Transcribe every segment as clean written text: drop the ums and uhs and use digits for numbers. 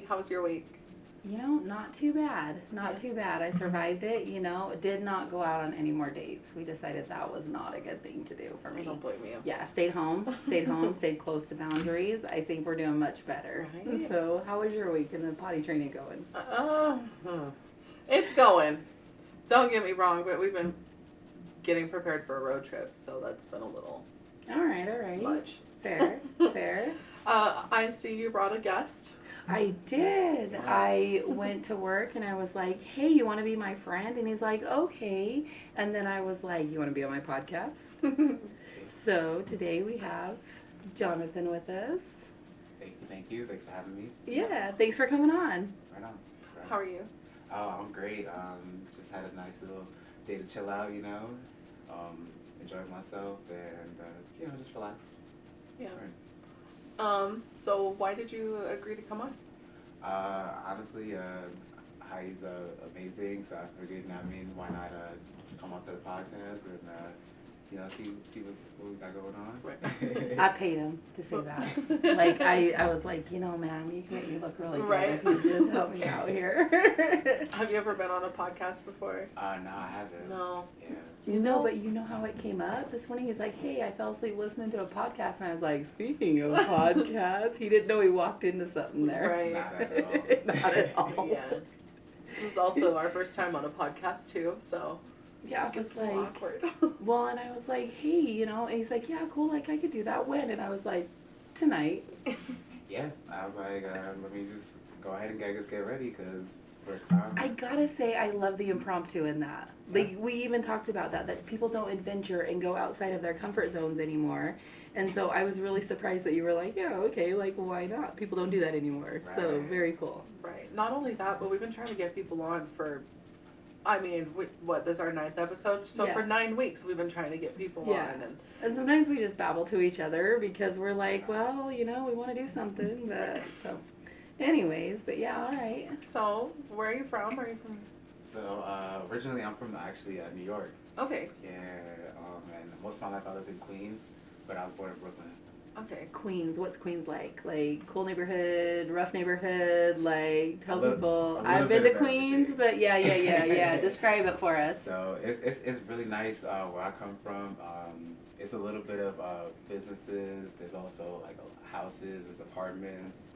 week? How was your week? You know, not too bad. Not too bad. I survived it, you know. Did not go out on any more dates. We decided that was not a good thing to do for me. I don't blame you. Yeah, stayed home, stayed close to boundaries. I think we're doing much better. Right. So, how was your week and the potty training going? It's going. Don't get me wrong, but we've been getting prepared for a road trip, so that's been a little All right. much. Fair, fair. I see you brought a guest. I did. I went to work and I was like, hey, you want to be my friend? And he's like, okay. And then I was like, you want to be on my podcast? So today we have Jonathan with us. Thank you. Thanks for having me. Yeah, thanks for coming on. Right on. How are you? Oh, I'm great. Just had a nice little day to chill out, enjoy myself and, just relax. Yeah. Right. So why did you agree to come on? Honestly, Heidi's amazing, so I figured, why not come onto the podcast and, what we got going on. Right. I paid him to say that. Like, I was like, man, you can make me look really good if you just help me out here. Have you ever been on a podcast before? No, I haven't. No. Yeah. But you know how it came up? This morning he's like, hey, I fell asleep listening to a podcast. And I was like, speaking of podcasts, he didn't know he walked into something there. Right. Not at all. Not at all. Yeah. This is also our first time on a podcast, too, so... Yeah, it was like, awkward. well, and I was like, hey, and he's like, yeah, cool, like, I could do that when? And I was like, tonight. Yeah, I was like, let me just go ahead and get ready, because first time. I gotta say, I love the impromptu in that. Like, we even talked about that people don't adventure and go outside of their comfort zones anymore. And so I was really surprised that you were like, yeah, okay, like, why not? People don't do that anymore. Right. So, very cool. Right. Not only that, but we've been trying to get people on for... this is our 9th episode, so for 9 weeks we've been trying to get people on. And sometimes we just babble to each other because we're like, well, we want to do something, but, so, anyways, but yeah, all right. So, where are you from? So, originally I'm from, New York. Okay. Yeah, and most of my life I lived in Queens, but I was born in Brooklyn. Okay. Queens, what's Queens like? Like, cool neighborhood, rough neighborhood, like, tell people. I've been to Queens, but yeah. Describe it for us. So, it's really nice where I come from. It's a little bit of businesses. There's also, like, houses, there's apartments.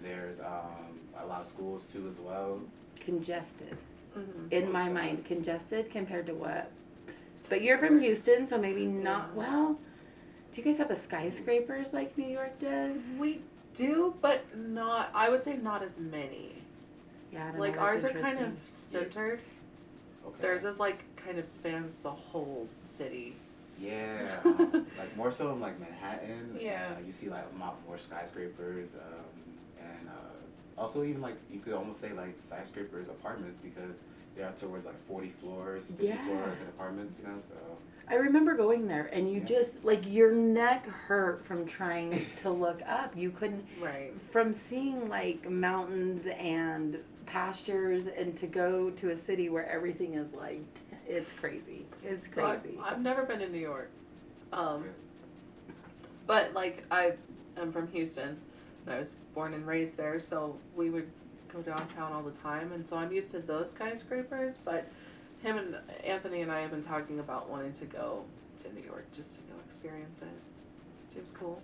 There's a lot of schools, too, as well. Congested. Mm-hmm. In my mind, congested compared to what? But you're from Houston, so maybe not, well... Do you guys have the skyscrapers like New York does? We do, but not, I would say not as many. Yeah, I don't like know, ours are kind of centered. Okay. Theirs is like kind of spans the whole city. Yeah, like more so in like Manhattan. Yeah. You see like a lot more skyscrapers, and also even like you could almost say like skyscrapers apartments because they are towards like 40 floors, 50 floors in apartments, so. I remember going there, and you just, like, your neck hurt from trying to look up. You couldn't, from seeing, like, mountains and pastures, and to go to a city where everything is, like, it's crazy. It's crazy. So I've never been to New York. But, like, I am from Houston, and I was born and raised there, so we would go downtown all the time, and so I'm used to those skyscrapers, but... Him and Anthony and I have been talking about wanting to go to New York just to go experience it. Seems cool.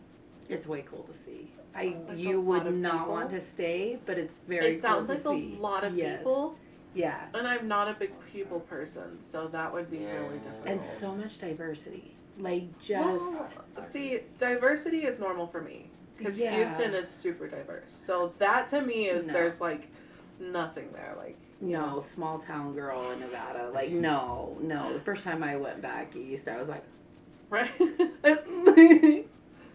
It's way cool to see. You would not want to stay, but it's very cool to see. It sounds like a lot of people. Yeah. And I'm not a big people person, so that would be really difficult. And so much diversity. Like, see, diversity is normal for me. Because Houston is super diverse. So that to me is, there's like nothing there. Like, no, small town girl in Nevada. Like, no. The first time I went back east, I was like... Right.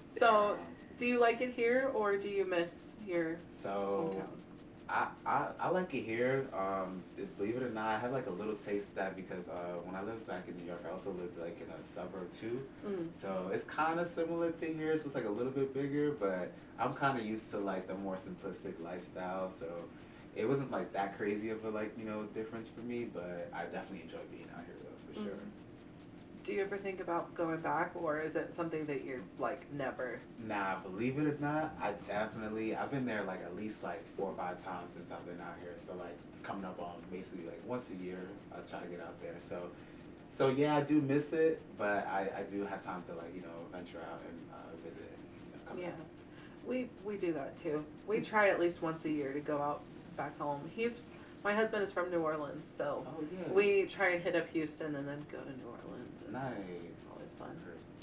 So, do you like it here, or do you miss your hometown? I like it here. Believe it or not, I have like a little taste of that because when I lived back in New York, I also lived like in a suburb too. So it's kind of similar to here. So it's like a little bit bigger, but I'm kind of used to like the more simplistic lifestyle. So it wasn't like that crazy of a difference for me, but I definitely enjoy being out here though, for sure. Do you ever think about going back, or is it something that you're like never? Nah, believe it or not, I've been there like at least like 4 or 5 times since I've been out here. So like coming up on basically like once a year, I try to get out there. So yeah, I do miss it, but I do have time to like venture out and visit and come Yeah, back. we do that too. We try at least once a year to go out back home. My husband is from New Orleans, so Oh yeah. we try and hit up Houston and then go to New Orleans. And Nice. It's always fun.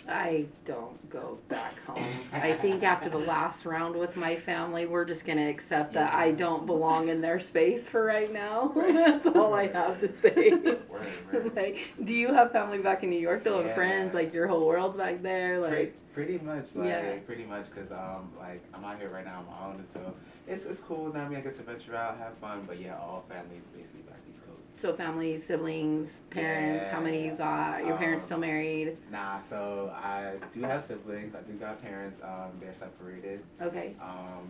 I don't go back home. I think after the last round with my family, we're just going to accept that I don't belong in their space for right now. That's all I have to say. Right. Like, do you have family back in New York though, and Yeah. friends? Like your whole world's back there? Like Pretty much, like Yeah. pretty much, cause like I'm out here right now on my own, and so it's cool. Now I mean I get to venture out, have fun, but yeah, all families basically back East Coast. So family, siblings, parents, how many you got? Your parents still married? Nah, so I do have siblings. I do got parents. They're separated. Okay.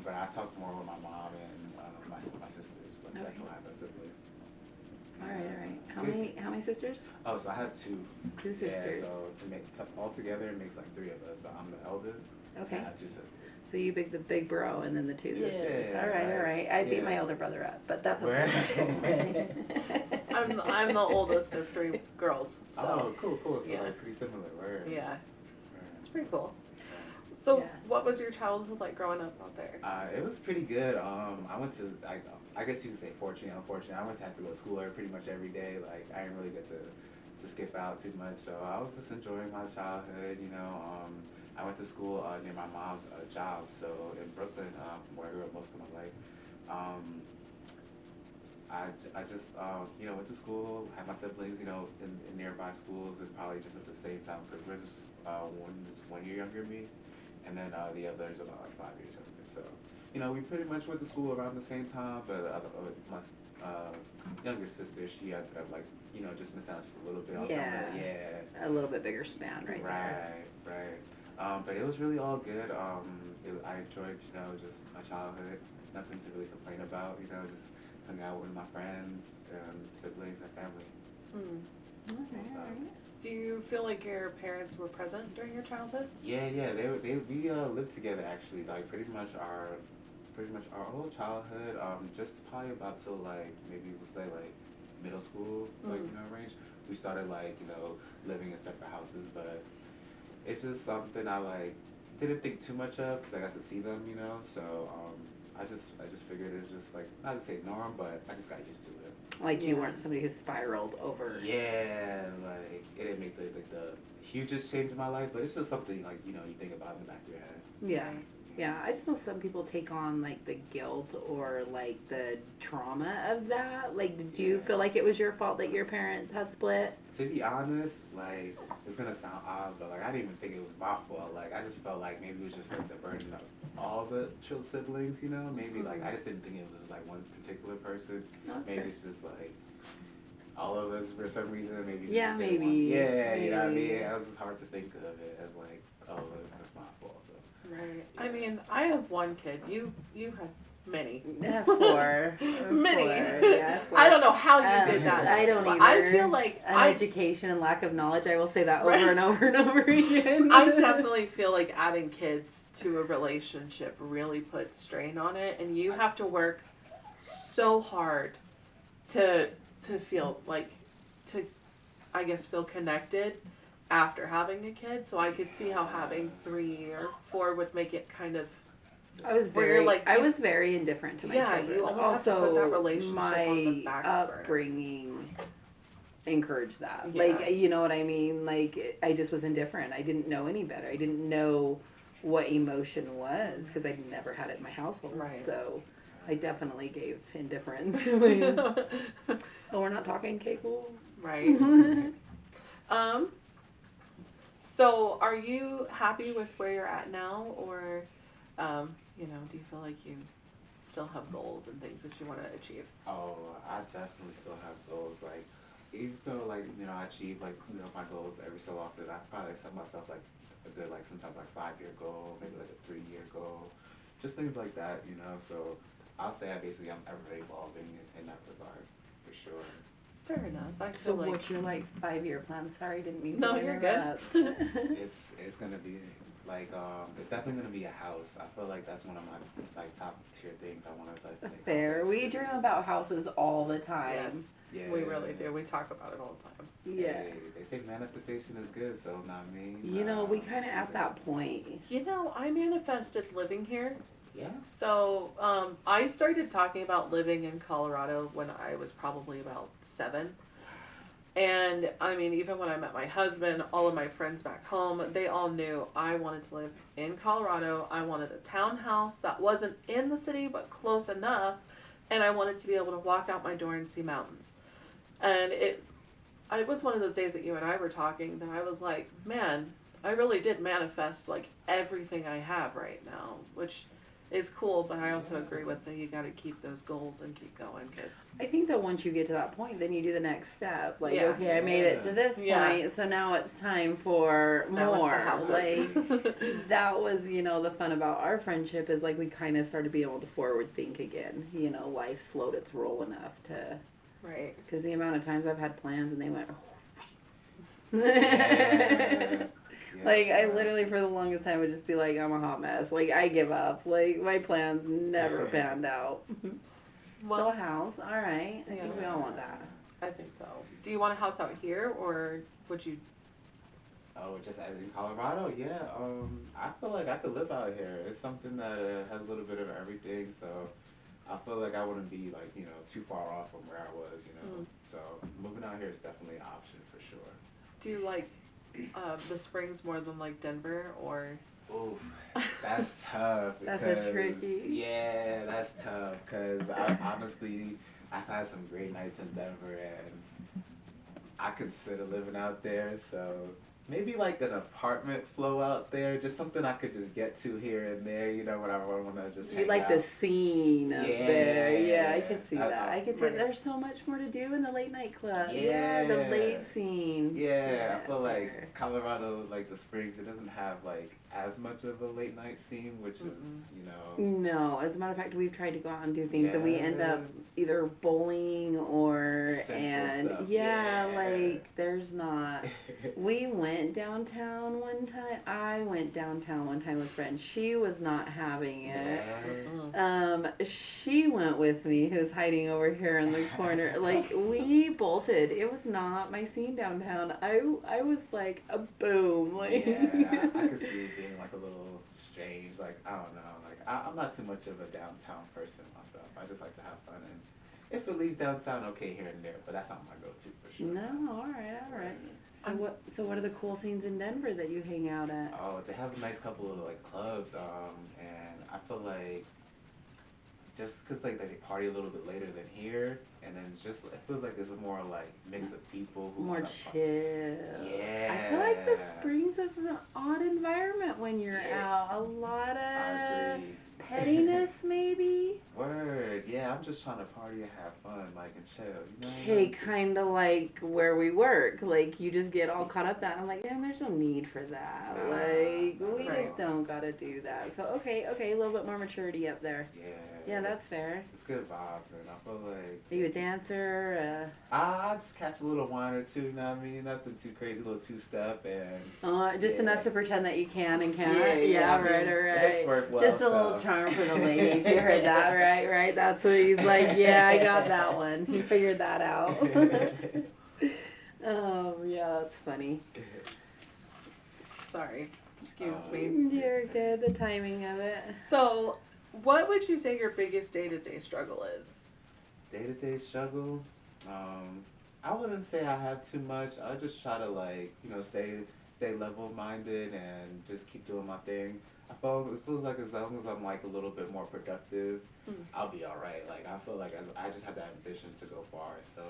But I talk more with my mom and my sisters. Like that's who I have a sibling. All right. How many sisters? Oh, so I have two. Two sisters. Yeah, so all together it makes like 3 of us. So I'm the eldest. Okay. And I have 2 sisters. So you the big bro and then the 2 sisters. Yeah, All right. I beat yeah. my older brother up, but that's okay. I'm the oldest of 3 girls. So Oh, cool. So yeah. like pretty similar. Word. yeah, it's pretty cool. So Yeah. what was your childhood like growing up out there? It was pretty good. I went to I guess you could say fortunate, unfortunate. I went to have to go to school pretty much every day. Like I didn't really get to skip out too much. So I was just enjoying my childhood. I went to school near my mom's job. So in Brooklyn, where I grew up most of my life. I just went to school, had my siblings in nearby schools, and probably just at the same time because one's 1 year younger than me, and then the other's about like 5 years younger. So we pretty much went to school around the same time, but my younger sister, she ended up like just missing out just a little bit on something. Yeah, A little bit bigger span right there. Right. But it was really all good. I enjoyed just my childhood. Nothing to really complain about. Just hung out with my friends, siblings, and family. All right. Do you feel like your parents were present during your childhood? Yeah. We lived together actually, like pretty much our whole childhood. Just probably about till like maybe we'll say like middle school, like range. We started like living in separate houses, but it's just something I like didn't think too much of because I got to see them. So I just figured it's just like not to say norm, but I just got used to it. Like you weren't somebody who spiraled over. Yeah, like it didn't make the hugest change in my life, but it's just something like you think about in the back of your head. Yeah, I just know some people take on like the guilt or like the trauma of that. Like, did you feel like it was your fault that your parents had split? To be honest, like it's gonna sound odd, but like I didn't even think it was my fault. Like I just felt like maybe it was just like the burden of all the siblings. Maybe like I just didn't think it was just like one particular person. No, that's maybe fair. it's just like all of us for some reason. Maybe Yeah, just maybe. Yeah, maybe. you know what I mean. It was just hard to think of it as like it's just my fault. So. Right. I mean, I have 1 kid. You have many. 4. Many. 4, yeah, 4. I don't know how you did that. I don't But either. I feel like education and lack of knowledge. I will say that over and over and over again. I definitely feel like adding kids to a relationship really puts strain on it, and you have to work so hard to feel like I guess feel connected after having a kid. So I could see how having 3 or 4 would make it kind of. I was very indifferent to my children. You almost also, have to put that relationship on the my back upbringing encouraged that. Yeah. Like, you know what I mean? Like, I just was indifferent. I didn't know any better. I didn't know what emotion was because I'd never had it in my household. Right. So I definitely gave indifference. Oh, we're not talking K-Cool? Right. So are you happy with where you're at now, or do you feel like you still have goals and things that you want to achieve? Oh, I definitely still have goals. Like, even though I achieve my goals every so often, I probably set myself like a good sometimes 5-year goal, maybe like a 3-year goal, just things like that. So I'll say I'm ever evolving in that regard for sure. Fair enough. I So feel like what's your like 5-year plan? Sorry, didn't mean to no, you're good. interrupt. It's gonna be like it's definitely gonna be a house. I feel like that's one of my like top tier things I want to like. Fair. We dream about houses all the time. Yes, Yeah, we really do. We talk about it all the time. Yeah. Hey, they say manifestation is good, so not me. You know, we kind of at that point. You know, I manifested living here. Yeah. So I started talking about living in Colorado when I was probably about 7. And I mean, even when I met my husband, all of my friends back home, they all knew I wanted to live in Colorado. I wanted a townhouse that wasn't in the city, but close enough. And I wanted to be able to walk out my door and see mountains. And it was one of those days that you and I were talking that I was like, man, I really did manifest like everything I have right now, which is cool, but I also agree with that you got to keep those goals and keep going. Cause I think that once you get to that point, then you do the next step. Like, Yeah. okay, I made it to this point, so now it's time for now more. it's the Like, that was, you know, the fun about our friendship is like we kind of started being able to forward think again. You know, life slowed its roll enough to. Right. Because the amount of times I've had plans and they went. Yeah. Like, I literally, for the longest time, would just be like, I'm a hot mess. Like, I give up. Like, my plans never panned out. Well, So a house, all right. I think we all want that. I think so. Do you want a house out here, or would you? Oh, just as in Colorado, yeah. I feel like I could live out here. It's something that has a little bit of everything, so I feel like I wouldn't be like too far off from where I was, So moving out here is definitely an option for sure. Do you like the Springs more than like Denver, or? Oof, that's tough. That's because, a tricky. Yeah, that's tough. Cause honestly, I've had some great nights in Denver, and I consider living out there. So maybe like an apartment flow out there, just something I could just get to here and there. When I want to just. You like the scene up there. Yeah, I could see that. I could see right. there's so much more to do in the late night club. Yeah. The late scene. Yeah, I feel like Colorado, like the Springs, it doesn't have like as much of a late night scene, which is, No, as a matter of fact, we've tried to go out and do things, and we end up either bowling or Simple stuff. like there's not. We went downtown one time. I went downtown one time with friends. She was not having it. She went with me, who's hiding over here in the corner. Like, we bolted. It was not my scene downtown. I was like a boom. Like, yeah, I could see it being like a little strange. Like, I don't know. Like, I'm not too much of a downtown person myself. I just like to have fun, and if it leaves downtown, okay, here and there, but that's not my go-to for sure. No, all right. So what are the cool scenes in Denver that you hang out at? Oh, they have a nice couple of like clubs, and I feel like just because like they party a little bit later than here, and then just it feels like there's a more like mix of people who More chill. Yeah. I feel like the Springs is an odd environment when you're out. A lot of pettiness, maybe. Word. Yeah, I'm just trying to party and have fun, like and chill. Okay, kind of like where we work. Like you just get all caught up that. And I'm like, there's no need for that. Like we just don't gotta do that. So okay, a little bit more maturity up there. Yeah, that's fair. It's good vibes, and I feel like. Are you a dancer? I just catch a little wine or two. You know what I mean? Nothing too crazy, a little two-step, and. Just enough to pretend that you can and can't. Yeah, right. Hips work well, Just a little charm for the ladies. You heard that, right? That's what he's like. Yeah, I got that one. He figured that out. Yeah, that's funny. Sorry, excuse me. You're good. The timing of it. So, what would you say your biggest day-to-day struggle is? Day-to-day struggle? I wouldn't say I have too much. I just try to stay level-minded and just keep doing my thing. It feels like as long as I'm like a little bit more productive, I'll be all right. Like I feel like I just have that ambition to go far. So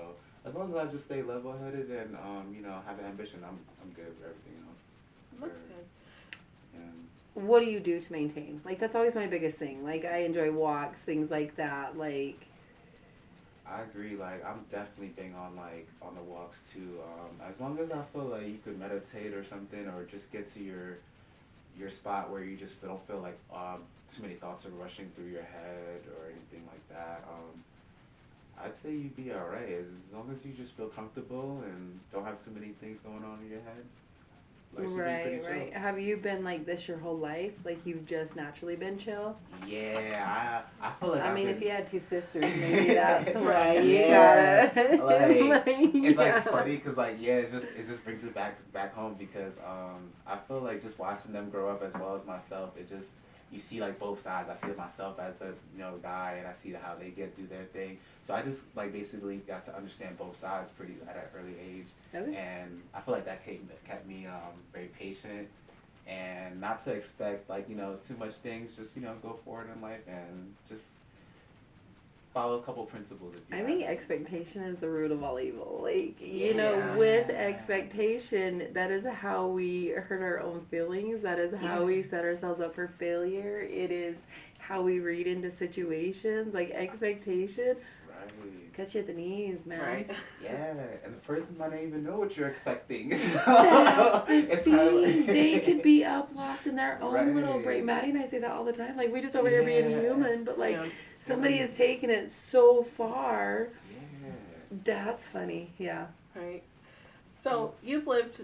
as long as I just stay level-headed and have an ambition, I'm good with everything else. That's good. And what do you do to maintain? Like that's always my biggest thing. Like I enjoy walks, things like that. Like I agree. Like I'm definitely big on on the walks too. As long as I feel like you could meditate or something, or just get to your spot where you just don't feel like too many thoughts are rushing through your head or anything like that. I'd say you'd be alright as long as you just feel comfortable and don't have too many things going on in your head. Life should be pretty chill. Right. Have you been like this your whole life? Like you've just naturally been chill? Yeah, I feel like I I've mean, been... if you had two sisters, maybe that's why you yeah, got it. like it's yeah. like funny because like yeah, it just brings it back home because I feel like just watching them grow up as well as myself, it just you see like both sides. I see myself as the guy, and I see how they get do their thing. So I just like basically got to understand both sides pretty at an early age, Okay. and I feel like that kept me very patient and not to expect like too much things. Just go forward in life and just follow a couple principles. If you I have think it. expectation is the root of all evil. Like, Yeah. with expectation, that is how we hurt our own feelings. That is how we set ourselves up for failure. It is how we read into situations. Like, expectation cuts you at the knees, man. Right. Yeah, and the person might not even know what you're expecting. That's the It's thing. kind of like... They could be up lost in their own little Right. brain. Maddie and I say that all the time. Like, we just over here being human, but like, Yeah. somebody has taken it so far. Yeah. That's funny. Yeah. Right. So you've lived,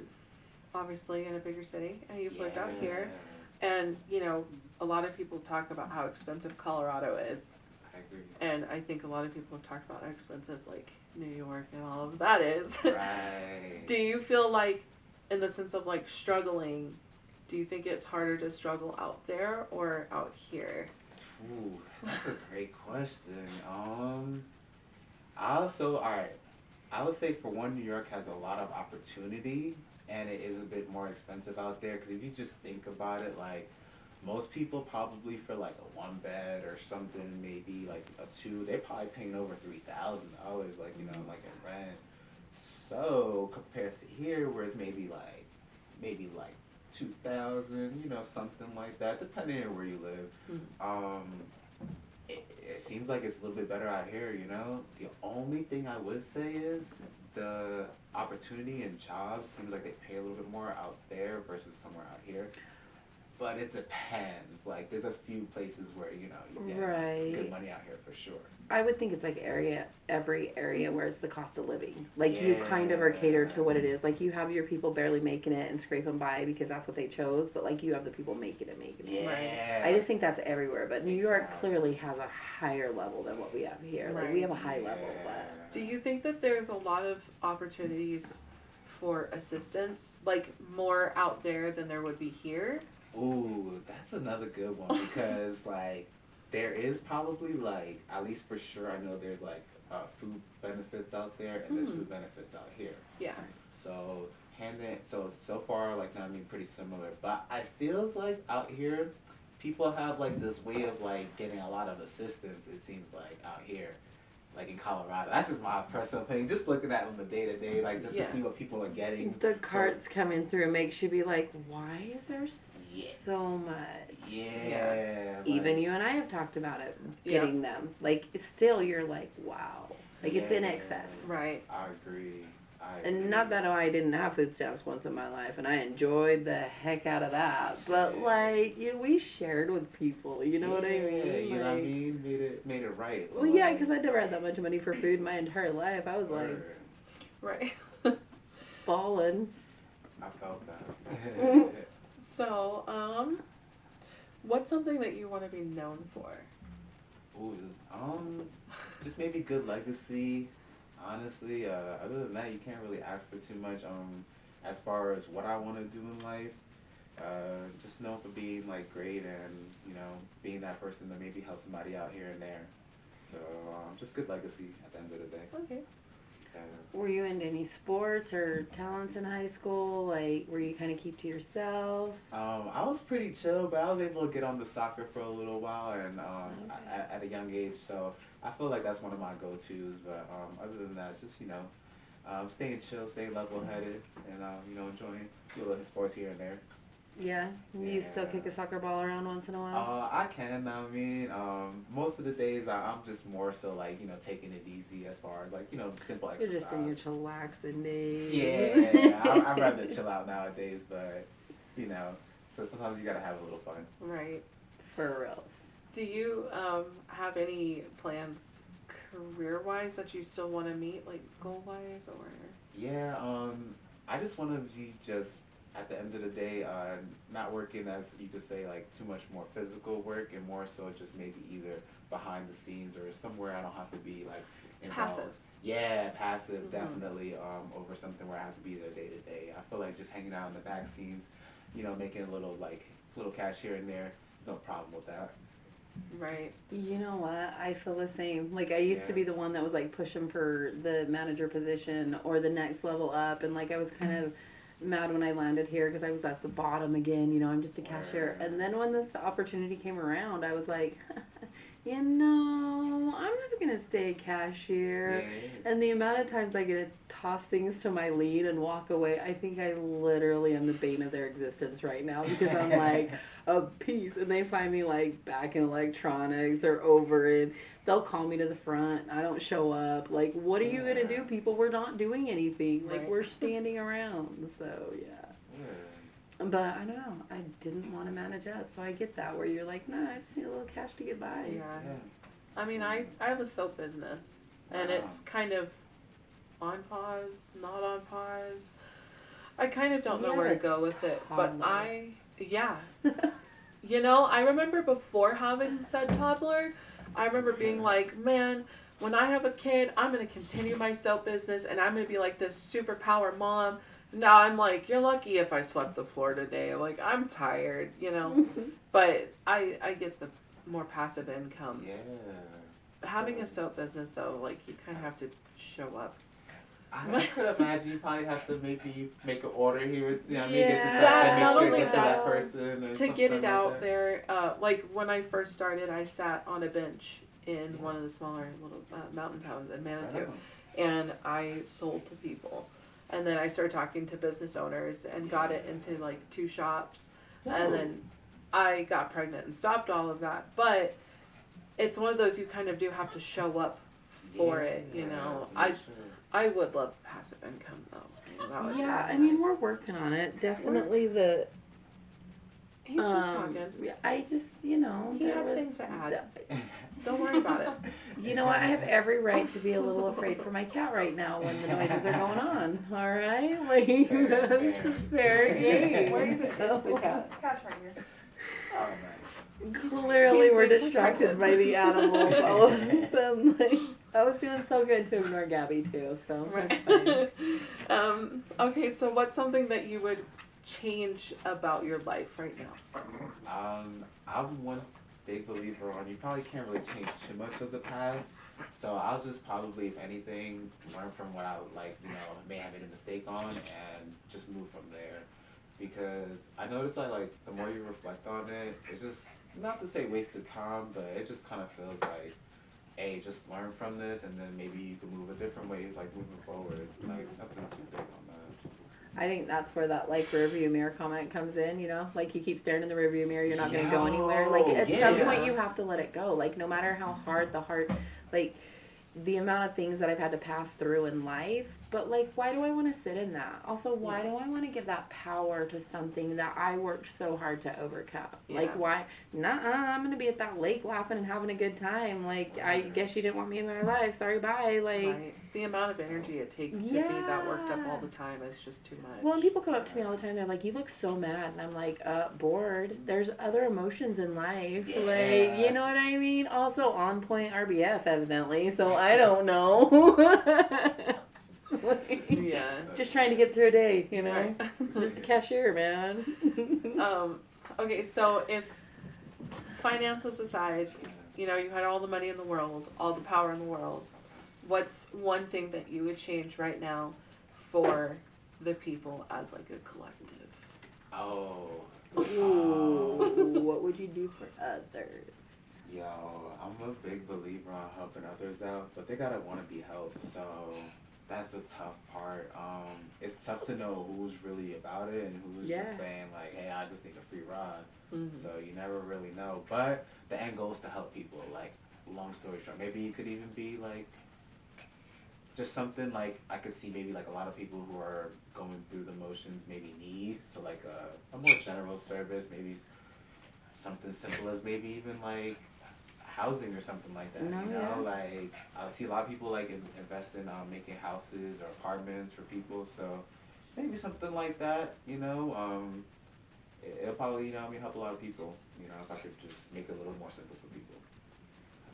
obviously, in a bigger city, and you've lived out here, and a lot of people talk about how expensive Colorado is. I agree. And I think a lot of people have talked about how expensive, like, New York and all of that is. Right. Do you feel like, in the sense of, like, struggling, do you think it's harder to struggle out there or out here? Ooh, that's a great question. Alright. I would say for one, New York has a lot of opportunity, and it is a bit more expensive out there. Because if you just think about it, like, most people probably for like a one bed or something, maybe like a two, they're probably paying over $3,000, like like in rent. So compared to here, where it's maybe like 2,000, something like that, depending on where you live. It seems like it's a little bit better out here. The only thing I would say is the opportunity and jobs seems like they pay a little bit more out there versus somewhere out here. But it depends. Like, there's a few places where, you get good money out here for sure. I would think it's like every area where it's the cost of living. Like, you kind of are catered to what it is. Like, you have your people barely making it and scraping by because that's what they chose. But, like, you have the people making it. Yeah. Right? I just think that's everywhere. But New York clearly has a higher level than what we have here. Like, we have a high level. But do you think that there's a lot of opportunities for assistance, like, more out there than there would be here? Ooh, that's another good one because like there is probably like at least for sure I know there's like food benefits out there and there's food benefits out here. Yeah. So so far like I mean pretty similar, but I feels like out here people have like this way of like getting a lot of assistance. It seems like out here. Like in Colorado, that's just my personal opinion. Just looking at them the day to day, like just to see what people are getting. The carts coming through makes you be like, why is there so much? Yeah. Like, even you and I have talked about it, getting them. Like, it's still, you're like, wow. Like, it's in excess. Right. I agree. And not that I didn't have food stamps once in my life, and I enjoyed the heck out of that. But like, we shared with people. You know what I mean? You know what I mean? Made it right. Well, yeah, because I never had that much money for food my entire life. I was like, right, I balling. felt that. So, what's something that you want to be known for? Ooh, just maybe good legacy. Honestly, other than that, you can't really ask for too much. As far as what I want to do in life, just known for being like great and being that person that maybe helps somebody out here and there. So just good legacy at the end of the day. Okay. Were you into any sports or talents in high school? Like, were you kind of keep to yourself? I was pretty chill, but I was able to get on the soccer for a little while and at a young age. So I feel like that's one of my go-tos. But other than that, just staying chill, staying level-headed, and enjoying a little sports here and there. Yeah, you still kick a soccer ball around once in a while? I can. I mean, most of the days I'm just more so like taking it easy as far as like simple exercise. You're just in your chillaxing days. Yeah, I'd rather chill out nowadays, but so sometimes you gotta have a little fun. Right. For real. Do you have any plans career-wise that you still want to meet, like goal-wise, or? Yeah, I just want to be just at the end of the day, not working as you could say like too much more physical work and more so just maybe either behind the scenes or somewhere I don't have to be like involved. Passive. Yeah, passive, definitely. Over something where I have to be there day to day. I feel like just hanging out in the back scenes, making a little cash here and there. There's no problem with that. Right. You know what? I feel the same. Like I used to be the one that was like pushing for the manager position or the next level up, and like I was kind of mad when I landed here because I was at the bottom again. I'm just a cashier. And then when this opportunity came around, I was like, I'm just gonna stay a cashier. Yeah. And the amount of times I get to toss things to my lead and walk away, I think I literally am the bane of their existence right now because I'm like a piece, and they find me like back in electronics or over it. They'll call me to the front. I don't show up. Like, what are you gonna do, people? We're not doing anything. Like, we're standing around. So yeah. But I don't know. I didn't want to manage up, so I get that where you're like, nah, I just need a little cash to get by. Yeah. I mean, I have a soap business, and it's kind of on pause, not on pause. I kind of don't know where to go with it, but I remember before having said toddler, I remember being like, man, when I have a kid, I'm going to continue my soap business, and I'm going to be like this superpower mom. Now I'm like, you're lucky if I swept the floor today. Like, I'm tired, But I get the more passive income. Yeah. Having a soap business, though, like, you kind of have to show up. I could imagine you probably have to maybe make an order here. Not only that, that person to get it out there. Like, when I first started, I sat on a bench in one of the smaller little mountain towns in Manitou, and I sold to people. And then I started talking to business owners and got it into like 2 shops. And then I got pregnant and stopped all of that. But it's one of those you kind of do have to show up for it, I would love passive income though. Yeah, I mean, we're working on it. Definitely He's just talking. I just, he had things to add. Don't worry about it. You know what? I have every right to be a little afraid for my cat right now when the noises are going on. All right? Like, that's just fair game. Where is it? It's the cat. Cat's right here. Oh, nice. Clearly, we're distracted by the animals. I was doing so good to ignore Gabby, too, so that's fine. Okay, so what's something that you would change about your life right now? I'm one big believer on you probably can't really change too much of the past, so I'll just probably, if anything, learn from what I may have made a mistake on and just move from there, because I noticed like the more you reflect on it, it's just not to say wasted time, but it just kind of feels like, hey, just learn from this and then maybe you can move a different way, like moving forward, like nothing too big on that. I think that's where that rear view mirror comment comes in, like you keep staring in the rear view mirror, you're not going to go anywhere. Like at some point you have to let it go. Like no matter how hard like the amount of things that I've had to pass through in life, but like why do I want to sit in that? Also, why do I want to give that power to something that I worked so hard to overcome? Like why? I'm going to be at that lake laughing and having a good time. Like I guess you didn't want me in my life. Sorry, bye. Like the amount of energy it takes to be that worked up all the time is just too much. Well, and people come up to me all the time. They're like, "You look so mad," and I'm like, "Bored." There's other emotions in life, like you know what I mean. Also, on point RBF, evidently. So I don't know. Just trying to get through a day, Right. Just a cashier, man. Okay, so if finances aside, you had all the money in the world, all the power in the world. What's one thing that you would change right now for the people as like a collective? What would you do for others? Yo, I'm a big believer on helping others out, but they gotta want to be helped, so that's a tough part. It's tough to know who's really about it and who's just saying like, hey, I just need a free ride. So you never really know, but the end goal is to help people. Like, long story short, maybe it could even be like just something like I could see maybe like a lot of people who are going through the motions maybe need, so like a more general service, maybe something simple as maybe even like housing or something like that. No, You know, yeah. like I see a lot of people like invest in making houses or apartments for people. So maybe something like that. You know, it'll probably help a lot of people. You know, if I could just make it a little more simple for people.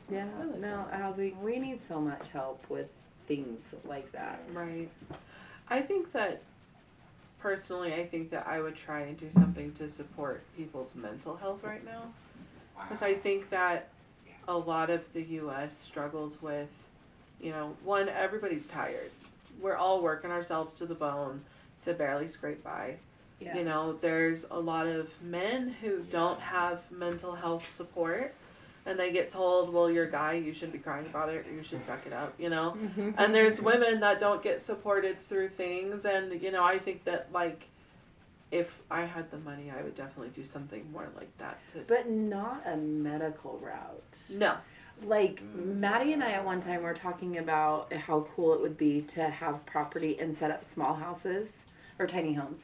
Yeah, I like no, that. housing, we need so much help with things like that. Right. I think that personally, I think that I would try and do something to support people's mental health right now. Because I think that a lot of the U.S. struggles with, one, everybody's tired. We're all working ourselves to the bone to barely scrape by. Yeah. There's a lot of men who don't have mental health support. And they get told, well, you're a guy, you shouldn't be crying about it, or you should suck it up, And there's women that don't get supported through things. And, I think that, like, if I had the money, I would definitely do something more like that. But not a medical route. No. Like, Maddie and I at one time were talking about how cool it would be to have property and set up small houses, or tiny homes,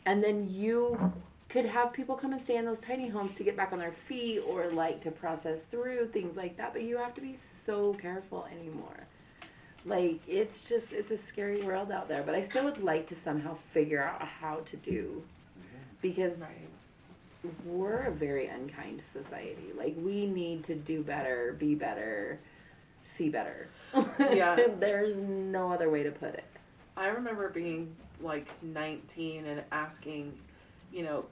and then you could have people come and stay in those tiny homes to get back on their feet, or like to process through things like that. But you have to be so careful anymore. Like, it's a scary world out there. But I still would like to somehow figure out how to do, because we're a very unkind society. Like, we need to do better, be better, see better. Yeah. There's no other way to put it. I remember being like 19 and asking,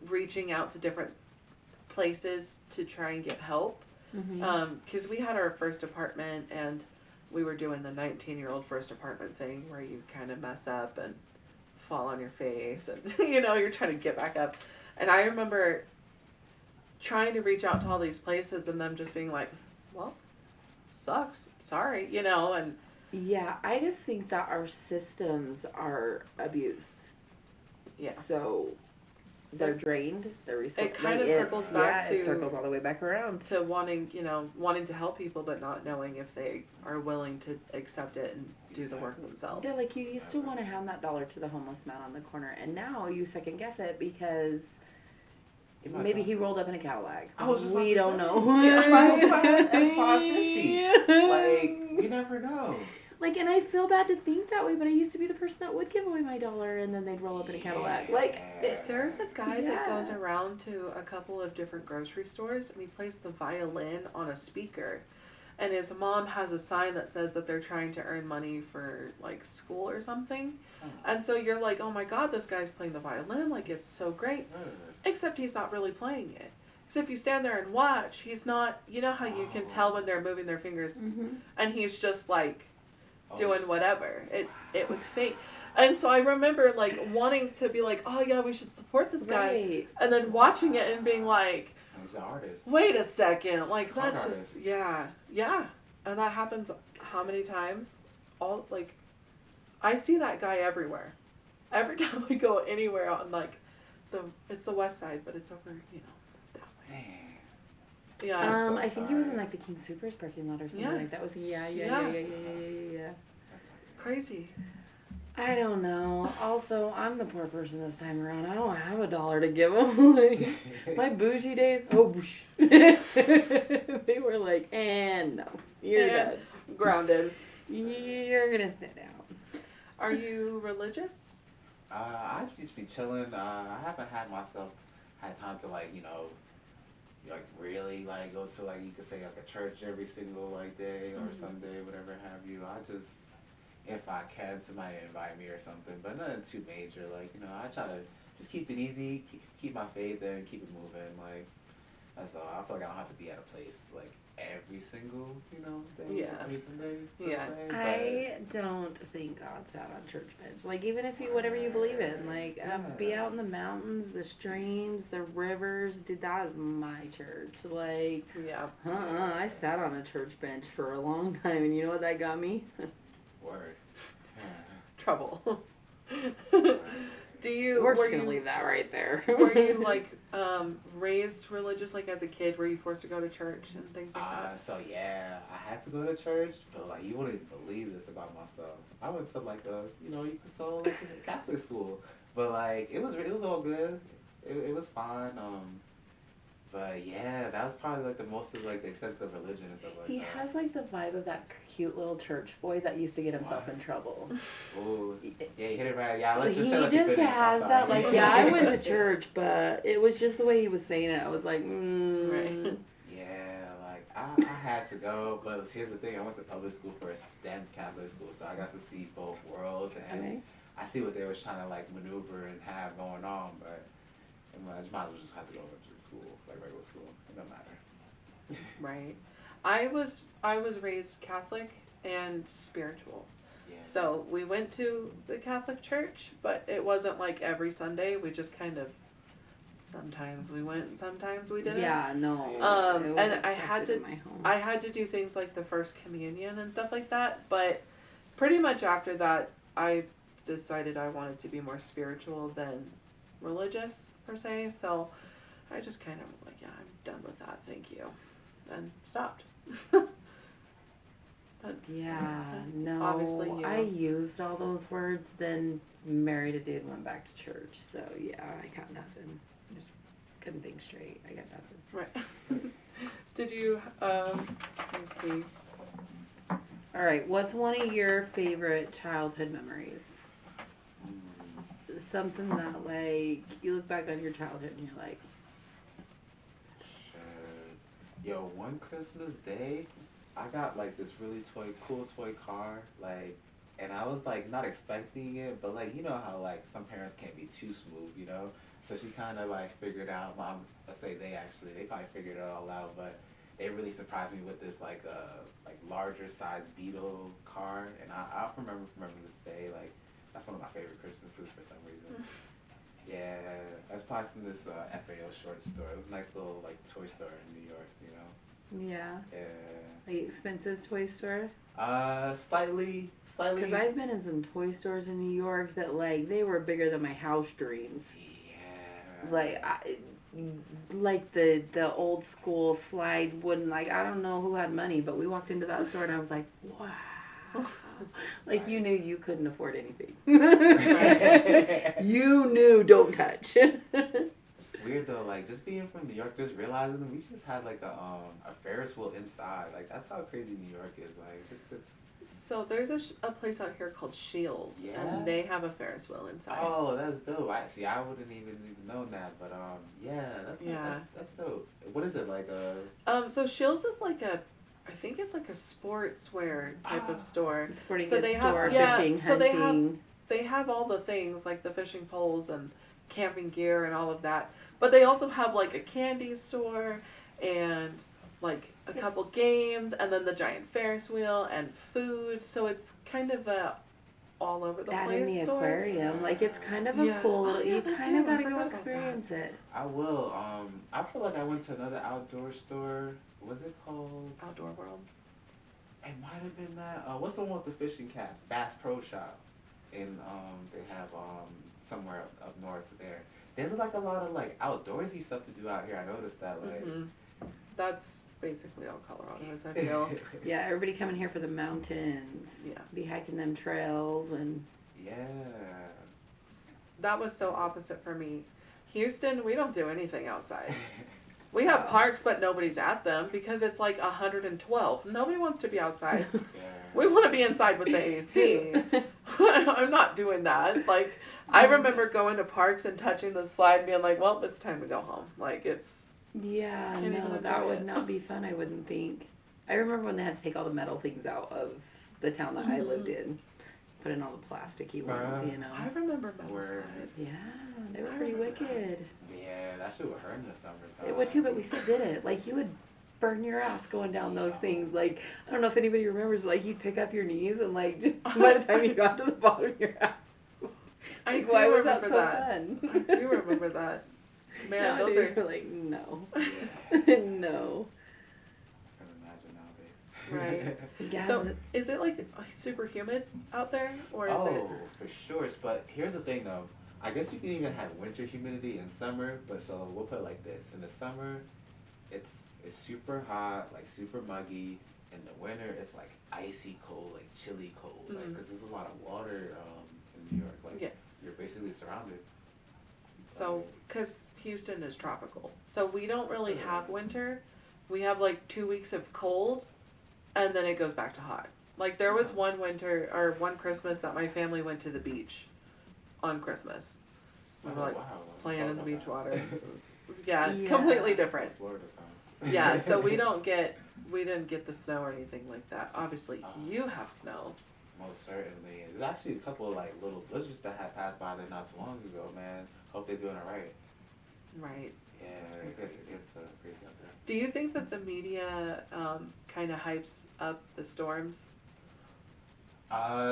reaching out to different places to try and get help. Because we had our first apartment and we were doing the 19-year-old first apartment thing where you kind of mess up and fall on your face and, you're trying to get back up. And I remember trying to reach out to all these places and them just being like, well, sucks. Sorry, and yeah, I just think that our systems are abused. Yeah. So they're drained. They're it kind of circles back to it circles all the way back around to wanting to help people, but not knowing if they are willing to accept it and do the work themselves. Yeah, like you used to want to hand that dollar to the homeless man on the corner, and now you second guess it because maybe he rolled up in a Cadillac. We don't know. That's $5.50. Like, you never know. Like, and I feel bad to think that way, but I used to be the person that would give away my dollar, and then they'd roll up in a Cadillac. Like, there's a guy that goes around to a couple of different grocery stores, and he plays the violin on a speaker. And his mom has a sign that says that they're trying to earn money for, like, school or something. And so you're like, oh my God, this guy's playing the violin. Like, it's so great. Except he's not really playing it. Because if you stand there and watch, he's not, you know how you can tell when they're moving their fingers, and he's just, like, doing whatever. It was fake. And so I remember, like, wanting to be like, oh yeah, we should support this guy. And then watching it and being like, he's an artist. Wait a second. Like, that's just, yeah. And that happens how many times? I see that guy everywhere. Every time we go anywhere on, like, it's the west side, but it's over, that way. Yeah. I think he was in, like, the King Soopers parking lot or something like that. Yeah. Crazy. I don't know. Also, I'm the poor person this time around. I don't have $1 to give them. Like, my bougie days, they were like, and no, you're dead. Grounded. You're gonna sit down. Are you religious? I just be chilling. I haven't had time to really go to you could say a church every single day or Sunday, whatever have you. I just, if I can, somebody invite me or something, but nothing too major. I try to just keep it easy, keep my faith and keep it moving. That's all. I feel like I don't have to be at a place every single day. Every Sunday. I don't think God sat on church bench. Even if whatever you believe in, be out in the mountains, the streams, the rivers. Dude, that is my church. I sat on a church bench for a long time, and you know what that got me? Word. Trouble. We're just gonna leave that right there. Were you raised religious as a kid? Were you forced to go to church and things like that? So yeah, I had to go to church, but you wouldn't even believe this about myself. I went to you could saw a Catholic school, but it was all good. It was fine. But yeah, that was probably like the most of like the extent of religion and stuff like He that. has like the vibe of that cute little church boy that used to get himself in trouble. Ooh, yeah, you hit it right. Yeah, He just has that like, yeah, I went to church, but it was just the way he was saying it. I was like, Right. Yeah, like I had to go, but here's the thing: I went to public school first, then Catholic school, so I got to see both worlds, and Okay. I see what they was trying to like maneuver and have going on, but I just might as well just have to go to school, like regular school. It don't matter. Right. I was raised Catholic and spiritual. Yeah. So we went to the Catholic church, but it wasn't like every Sunday. We just kind of sometimes we went, sometimes we didn't. yeah, no. And I had to do things like the first communion and stuff like that, but pretty much after that I decided I wanted to be more spiritual than religious per se. So I just kind of was like, yeah, I'm done with that, thank you, and stopped. But Yeah, no. obviously I used all those words, then married a dude and went back to church. So yeah, I got nothing. Just couldn't think straight. I got nothing. Right. Did you, let's see. All right, what's one of your favorite childhood memories? Something that, like, you look back on your childhood and you're like, Shit. Yo, one Christmas day, I got like this really cool toy car, like, and I was like not expecting it, but like you know how like some parents can't be too smooth, you know. So she kind of like figured out. Let's say they probably figured it all out, but they really surprised me with this like larger size Beetle car, and I'll remember this day like that's one of my favorite Christmases for some reason. Yeah, that's probably from this FAO short store. It was a nice little like toy store in New York, you know. yeah, Yeah. like expensive toy store. Slightly. Because I've been in some toy stores in New York that like they were bigger than my house dreams. Yeah. Like the old school slide wooden, like I don't know who had money, but we walked into that store and I was like, wow. Like Right. you knew you couldn't afford anything. You knew don't touch. It's weird though, like just being from New York, just realizing that we just had like a Ferris wheel inside. Like that's how crazy New York is. Like it's So there's a place out here called Shields, Yeah? and they have a Ferris wheel inside. Oh, that's dope. I wouldn't even known that, but yeah, that's dope. What is it like? So Shields is like I think it's like a sportswear type of store. Sporting So goods they store, have- yeah, fishing, so they hunting. They have all the things like the fishing poles and camping gear and all of that, but they also have like a candy store and like a couple games, and then the giant Ferris wheel and food. So it's kind of a all over the That place in the store. aquarium, like it's kind of a Yeah. cool little. Oh, yeah, you that's kind it. of I got to forgot go about experience it. I will. I feel like I went to another outdoor store. What's it called? Outdoor World. It might have been that. What's the one with the fishing caps? Bass Pro Shop. And they have somewhere up north there. There's like a lot of like outdoorsy stuff to do out here. I noticed that like. That's basically all Colorado is, I feel. Yeah, everybody coming here for the mountains. Yeah. Be hiking them trails and. Yeah. That was so opposite for me. Houston, we don't do anything outside. We have parks, but nobody's at them because it's like 112. Nobody wants to be outside. Yeah. We want to be inside with the AC. I'm not doing that. Like, I remember going to parks and touching the slide and being like, well, it's time to go home. Like, it's... Yeah, Can't even no, enjoy that would it. not be fun, I wouldn't think. I remember when they had to take all the metal things out of the town that I lived in. Put in all the plasticky ones, you know. I remember metal Word. slides. Yeah, they were pretty wicked. Yeah, that shit would hurt in the summertime. It would too, but we still did it. Like, you would burn your ass going down those things. Like, I don't know if anybody remembers, but like, you'd pick up your knees and like, just by the time you got to the bottom of your ass. I Like, do why was remember that so that. fun? I do remember that. Man, those Nowadays are... we're like, no. Yeah. No. I can imagine nowadays. Right. Yeah, So, is it like super humid out there, or is it? For sure. But here's the thing, though. I guess you can even have winter humidity in summer. But so we'll put it like this: in the summer, it's super hot, like super muggy. In the winter, it's like icy cold, like chilly cold, like because there's a lot of water in New York. Like Yeah. you're basically surrounded. So, because Houston is tropical. So we don't really have winter. We have like 2 weeks of cold, and then it goes back to hot. Like there was one winter, or one Christmas that my family went to the beach on Christmas. We were like playing in the beach water. Yeah, completely different. Florida times. Yeah, so we didn't get the snow or anything like that. Obviously, you have snow. Most certainly. There's actually a couple of like little blizzards that had passed by there not too long ago, man. Hope they're doing it right. Right. Yeah, it gets crazy out there. Do you think that the media kind of hypes up the storms?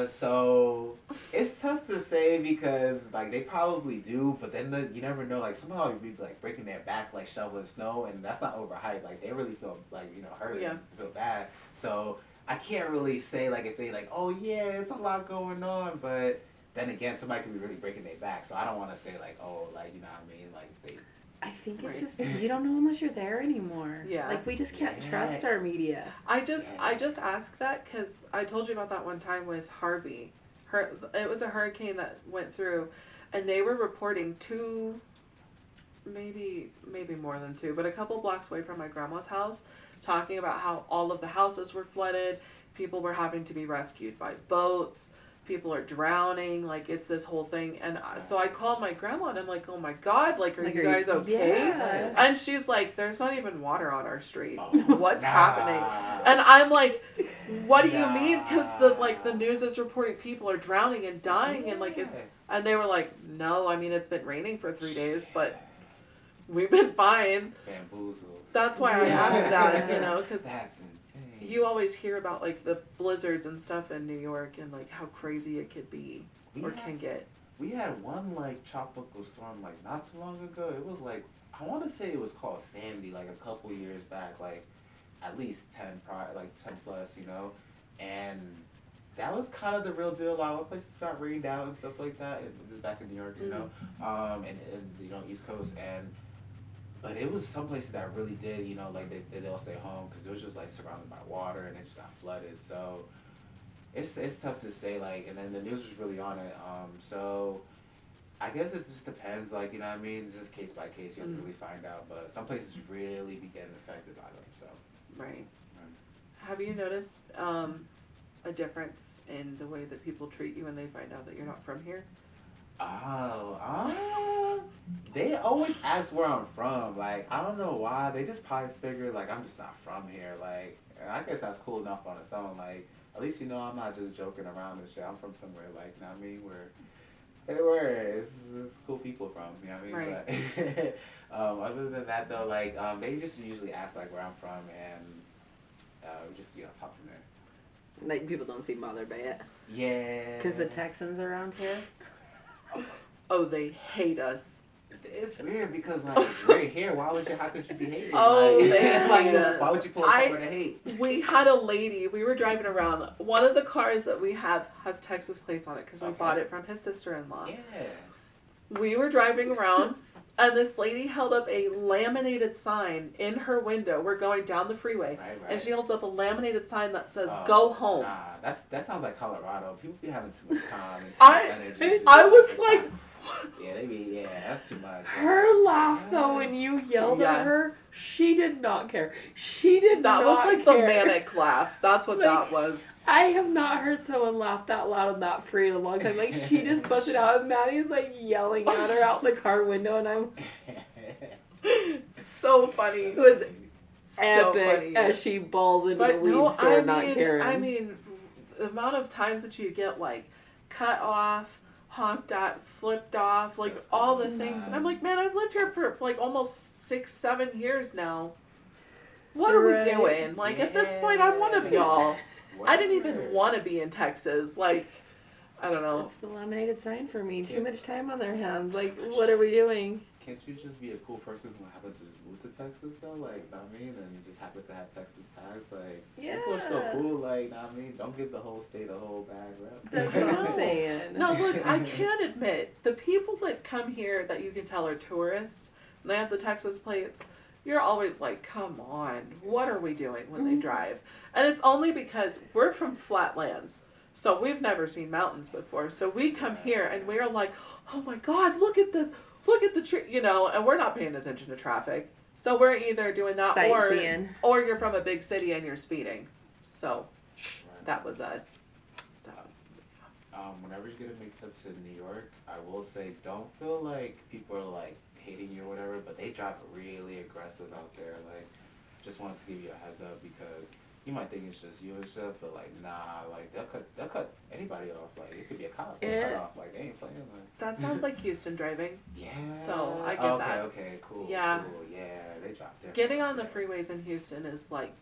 So it's tough to say because like they probably do, but then you never know. Like somehow you'd be like breaking their back, like shoveling snow, and that's not overhyped. Like they really feel like hurt and feel bad. So I can't really say like if they like, oh yeah, it's a lot going on, but then again, somebody could be really breaking their back. So I don't want to say like, oh, like what I mean, like they. I think it's just you don't know unless you're there anymore. Yeah. Like we just can't trust our media. I just asked that because I told you about that one time with Harvey. It was a hurricane that went through, and they were reporting 2, maybe more than 2, but a couple blocks away from my grandma's house, talking about how all of the houses were flooded, people were having to be rescued by boats. People are drowning, like it's this whole thing. And so I called my grandma and I'm like, oh my God, like, are you guys okay? Yeah. And she's like, there's not even water on our street. What's happening? And I'm like, what do you mean? Because the news is reporting people are drowning and dying and like it's, and they were like, no, I mean, it's been raining for 3 days, but we've been fine. Bamboozled. That's why I asked that, because that's insane. You always hear about like the blizzards and stuff in New York and like how crazy it could be can get. We had one like tropical storm like not too long ago. It was like I want to say it was called Sandy like a couple years back, like at least 10 plus, and that was kind of the real deal. A lot of places got rained out and stuff like that. This is back in New York, and East Coast But it was some places that really did, like they'll stay home because it was just like surrounded by water and it just got flooded. So it's tough to say, like, and then the news was really on it. So I guess it just depends, like, what I mean? It's just case by case. You have to really find out. But some places really be getting affected by them. So right. Have you noticed a difference in the way that people treat you when they find out that you're not from here? They always ask where I'm from. Like, I don't know why. They just probably figure, like, I'm just not from here. Like, and I guess that's cool enough on its own. Like, at least, I'm not just joking around and shit. I'm from somewhere, like, where it's cool people from, Right. But, other than that, though, like, they just usually ask, like, where I'm from, and we just, talk from there. Like, people don't seem bothered by it. Yeah. Because the Texans around here? Oh, they hate us. It's weird because, like, we're here. How could you be hating? Oh, like, they hate us. Why would you pull somewhere to hate? We had a lady. We were driving around. One of the cars that we have has Texas plates on it because we bought it from his sister-in-law. Yeah. We were driving around, and this lady held up a laminated sign in her window. We're going down the freeway, right. And she holds up a laminated sign that says, "Go home." Nah, that sounds like Colorado. People be having too much time and too much energy. I was like... Yeah, that's too much. Her laugh, though, when you yelled at her, she did not care. She did not care. That was like the manic laugh. That's what that was. I have not heard someone laugh that loud and that free in a long time. Like, she just busted out, and Maddie's, like, yelling at her out the car window, and I'm... So funny. It was epic as she balls into the weed store not caring. I mean, the amount of times that you get, like, cut off, honked at, flipped off, like all the things. And I'm like, man, I've lived here for like almost 6-7 years now. What are we doing? Like, at this point, I'm one of y'all. I didn't even want to be in Texas. Like, I don't know. It's the laminated sign for me. Too much time on their hands. Like, what are we doing? Can't you just be a cool person who happens to just move to Texas, though? Like, and you just happen to have Texas ties? Like, people are so cool. Like, don't give the whole state a whole bad rep. That's what I'm saying. No, look, I can admit, the people that come here that you can tell are tourists, and they have the Texas plates, you're always like, come on, what are we doing when they drive? And it's only because we're from flatlands, so we've never seen mountains before. So we come here and we're like, oh my God, look at this. look at the tree, you know, and we're not paying attention to traffic. So we're either doing that Sightseeing. or you're from a big city and you're speeding. So Right. that was us. Whenever you get a mixed up to New York, I will say don't feel like people are like hating you or whatever, but they drive really aggressive out there. Like, just wanted to give you a heads up because you might think it's just you and stuff, but like nah, like they'll cut anybody off. Like it could be a cop cut off. Like they ain't playing. Like That sounds like Houston driving. yeah. So I get okay, that. Okay, cool. Yeah. Cool. Yeah, they drop different. Getting on the freeways in Houston is like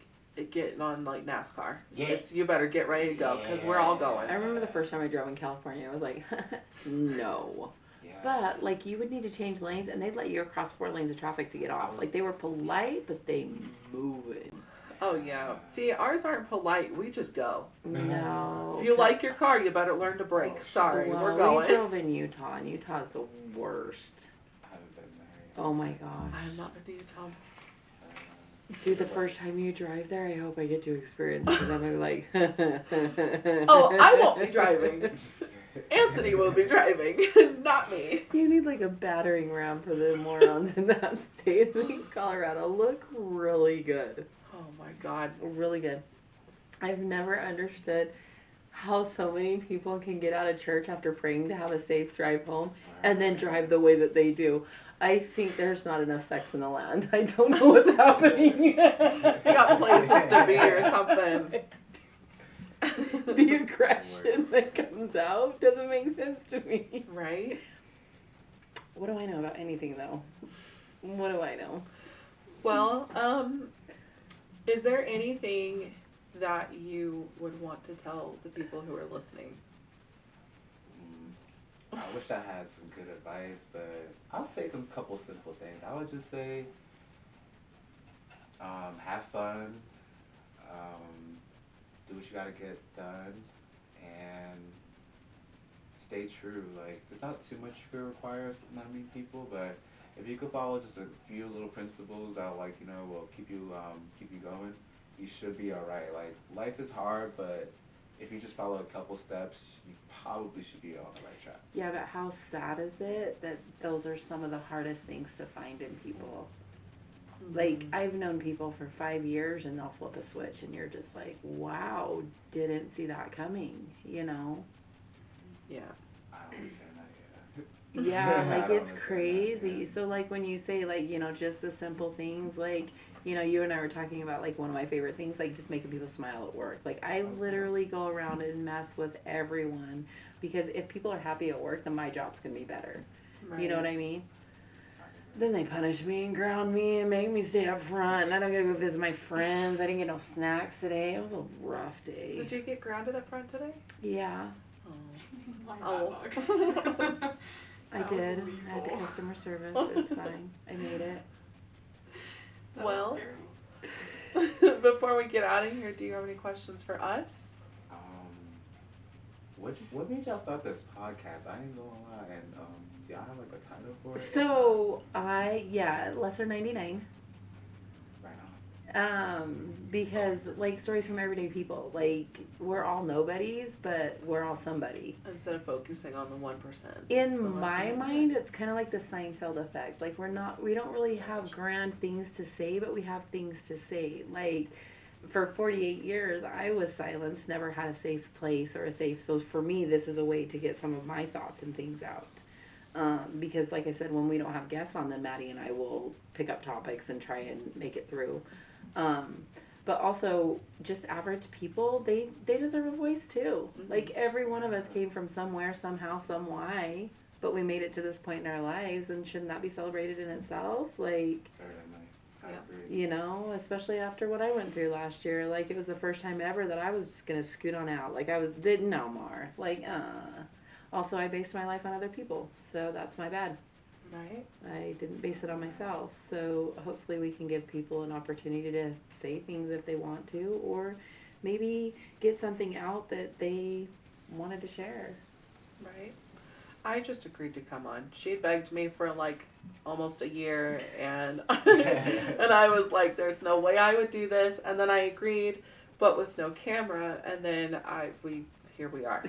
getting on like NASCAR. Yeah. It's, you better get ready to go because we're all going. I remember the first time I drove in California, I was like, no. Yeah. But, like, you would need to change lanes, and they'd let you across 4 lanes of traffic to get off. Like, they were polite, but they moving. Oh, yeah. See, ours aren't polite. We just go. No. If you like your car, you better learn to brake. Sorry, well, we're going. We drove in Utah, and Utah's the worst. I haven't been there. Oh, my gosh. I have not been to Utah. Dude, the first time you drive there, I hope I get to experience it, because I'm gonna be like... Oh, I won't be driving. Anthony will be driving, not me. You need like a battering ram for the morons in that state. These Colorado look really good. Oh my God. Really good. I've never understood how so many people can get out of church after praying to have a safe drive home and then drive the way that they do. I think there's not enough sex in the land. I don't know what's happening. They got places to be or something. The aggression that comes out doesn't make sense to me. Right? What do I know about anything, though? What do I know? Well, is there anything that you would want to tell the people who are listening? I wish I had some good advice, but I'll say some couple simple things. I would just say, have fun, do what you gotta get done, and stay true. Like, there's not too much you require not many people, but if you could follow just a few little principles that, like, you know, will keep you going, you should be all right. Like, life is hard, but if you just follow a couple steps, you probably should be on the right track. Yeah, but how sad is it that those are some of the hardest things to find in people? Mm-hmm. Like, I've known people for 5 years and they'll flip a switch and you're just like, wow, didn't see that coming, you know? Yeah. I don't understand that yet. Yeah, I like, don't it's understand crazy. that, yeah. So, like, when you say, like, you know, just the simple things, like, you know, you and I were talking about, like, one of my favorite things, like, just making people smile at work. Like, I literally go around and mess with everyone because if people are happy at work, then my job's going to be better. Right. You know what I mean? Then they punish me and ground me and make me stay up front. And I don't get to go visit my friends. I didn't get no snacks today. It was a rough day. Did you get grounded up front today? Yeah, Oh. I did. I had the customer service. It's fine. I made it. Well, before we get out of here, do you have any questions for us? What made y'all start this podcast? I ain't gonna lie. And do y'all have like a title for it? So Lesser 99. Right on. Because like stories from everyday people. Like we're all nobodies, but we're all somebody. Instead of focusing on the 1%. In my mind, it's kind of like the Seinfeld effect. Like we don't really have grand things to say, but we have things to say. Like for 48 years, I was silenced, never had a safe place or so for me, this is a way to get some of my thoughts and things out. Because like I said, when we don't have guests on, then Maddie and I will pick up topics and try and make it through. But also just average people, they deserve a voice too. Mm-hmm. Like every one of us came from somewhere, somehow, some why, but we made it to this point in our lives, and shouldn't that be celebrated in itself? Like, Certainly. I agree. you know, especially after what I went through last year. Like it was the first time ever that I was just gonna scoot on out. Like no more. Like, Also, I based my life on other people, so that's my bad. Right. I didn't base it on myself, so hopefully we can give people an opportunity to say things if they want to, or maybe get something out that they wanted to share. Right. I just agreed to come on. She begged me for like almost a year, and and I was like, "There's no way I would do this." And then I agreed, but with no camera. And then here we are.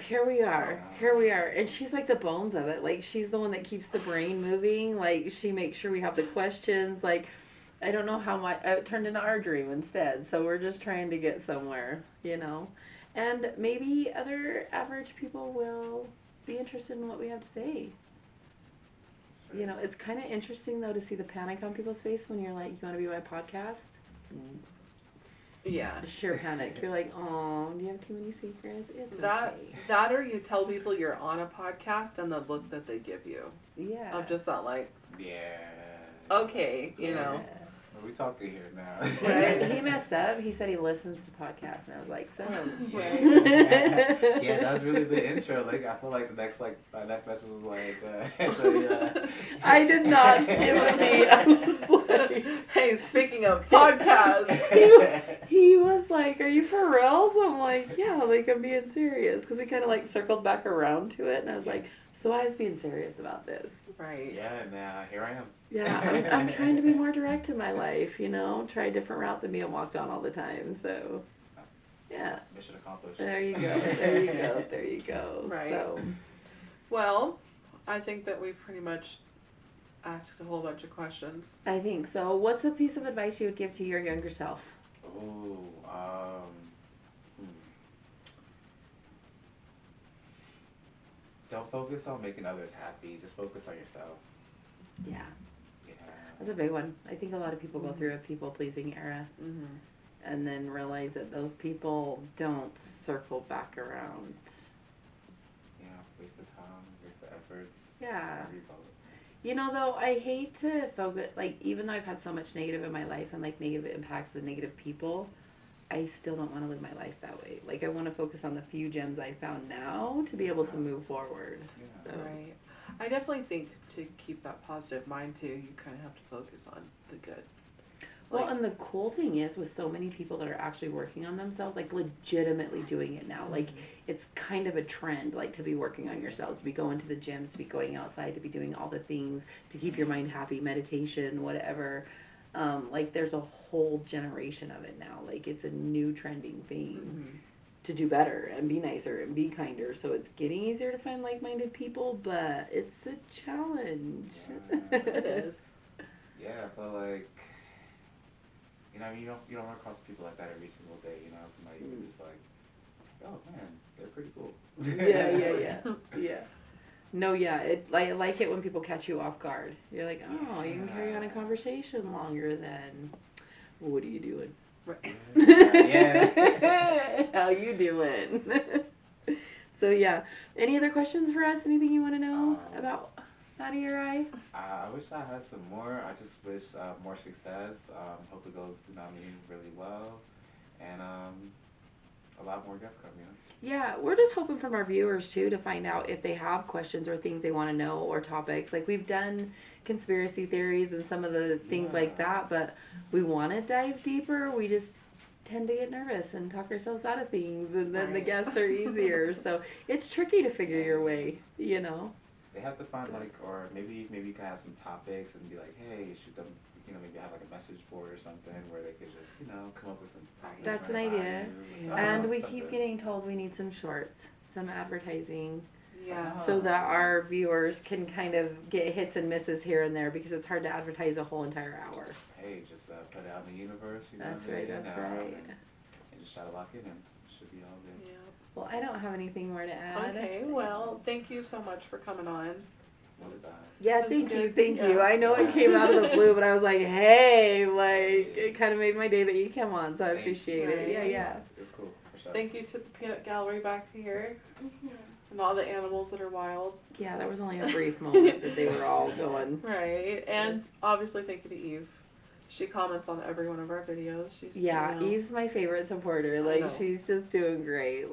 Here we are. And she's like the bones of it. Like, she's the one that keeps the brain moving. Like, she makes sure we have the questions. Like, I don't know how much, it turned into our dream instead. So we're just trying to get somewhere, you know. And maybe other average people will be interested in what we have to say. You know, it's kind of interesting, though, to see the panic on people's face when you're like, you want to be my podcast? Yeah. Sure panic. You're like, oh, do you have too many secrets? It's that okay. That or you tell people you're on a podcast and the look that they give you. Yeah. Of just that, like, Yeah. okay, you know. What are we talking here now? Right. He messed up. He said he listens to podcasts, and I was like, so. Right. Yeah, that was really the intro. Like, I feel like the next message was like, so yeah. I did not skip a beat. I was like, hey, speaking of podcasts. he was like, are you for real? So I'm like, yeah, like, I'm being serious. Because we kind of, like, circled back around to it, and I was like, so I was being serious about this. Right. Yeah, and here I am. Yeah, I'm trying to be more direct in my life, you know, try a different route than being walked on all the time, so, yeah. Mission accomplished. There you go. Right. So. Well, I think that we've pretty much asked a whole bunch of questions. I think so. What's a piece of advice you would give to your younger self? Ooh, don't focus on making others happy. Just focus on yourself. Yeah. Yeah. That's a big one. I think a lot of people go through a people-pleasing era and then realize that those people don't circle back around. Yeah, waste the time, waste the efforts. Yeah. You know, though, I hate to focus, like, even though I've had so much negative in my life and, like, negative impacts and negative people, I still don't want to live my life that way. Like, I want to focus on the few gems I found now to be able to move forward. Yeah. So. Right. I definitely think to keep that positive mind, too, you kind of have to focus on the good. Well, and the cool thing is with so many people that are actually working on themselves, like legitimately doing it now. Like it's kind of a trend, like to be working on yourselves, to be going to the gyms, to be going outside, to be doing all the things to keep your mind happy, meditation, whatever. Like there's a whole generation of it now. Like it's a new trending thing to do better and be nicer and be kinder. So it's getting easier to find like-minded people, but it's a challenge. It is. Yeah, but like, you know, you don't run across people like that every single day. You know, somebody who's just like, oh man, they're pretty cool. Yeah. No, yeah. I like it when people catch you off guard. You're like, oh, you can carry on a conversation longer than, what are you doing? Right. Yeah. How you doing? So yeah. Any other questions for us? Anything you want to know about Madi or I? I wish I had some more. I just wish more success. Hope it goes, really well, and a lot more guests coming. Yeah, we're just hoping from our viewers too to find out if they have questions or things they want to know or topics. Like we've done conspiracy theories and some of the things like that, but we want to dive deeper. We just tend to get nervous and talk ourselves out of things, and then the guests are easier. So it's tricky to figure your way, you know. They have to find or maybe you can have some topics and be like, hey, shoot them, maybe have like a message board or something where they could just, come up with some topics. That's an idea. And we keep getting told we need some shorts, some advertising. Yeah. So that our viewers can kind of get hits and misses here and there because it's hard to advertise a whole entire hour. Hey, just put it out in the universe. That's right. And just try to lock it in. It should be all good. Yeah. Well, I don't have anything more to add. Okay, well, thank you so much for coming on. What's that? Yeah, thank you. I know it came out of the blue, but I was like, hey, it kind of made my day that you came on, so I appreciate it. Yeah. It's cool. For sure. Thank you to the peanut gallery back here. And all the animals that are wild. Yeah, there was only a brief moment that they were all going. Right, and obviously thank you to Eve. She comments on every one of our videos. Eve's my favorite supporter. She's just doing great.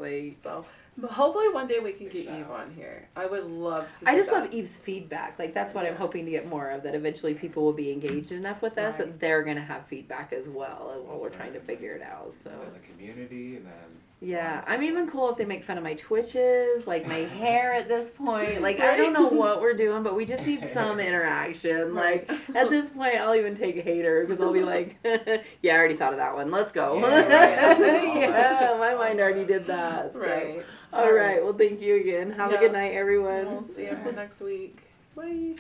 So, hopefully one day we can get Eve on here. I would love to. I just love Eve's feedback. That's what I'm hoping to get more of. That eventually people will be engaged enough with us that they're gonna have feedback as well while we're trying to figure it out. So the community, and then Yeah, I'm even cool if they make fun of my twitches, like my hair at this point. Like, I don't know what we're doing, but we just need some interaction. Right. Like, at this point, I'll even take a hater because I'll be like, yeah, I already thought of that one. Let's go. Yeah, my mind already did that. So. Right. All right. Well, thank you again. Have a good night, everyone. We'll see you next week. Bye.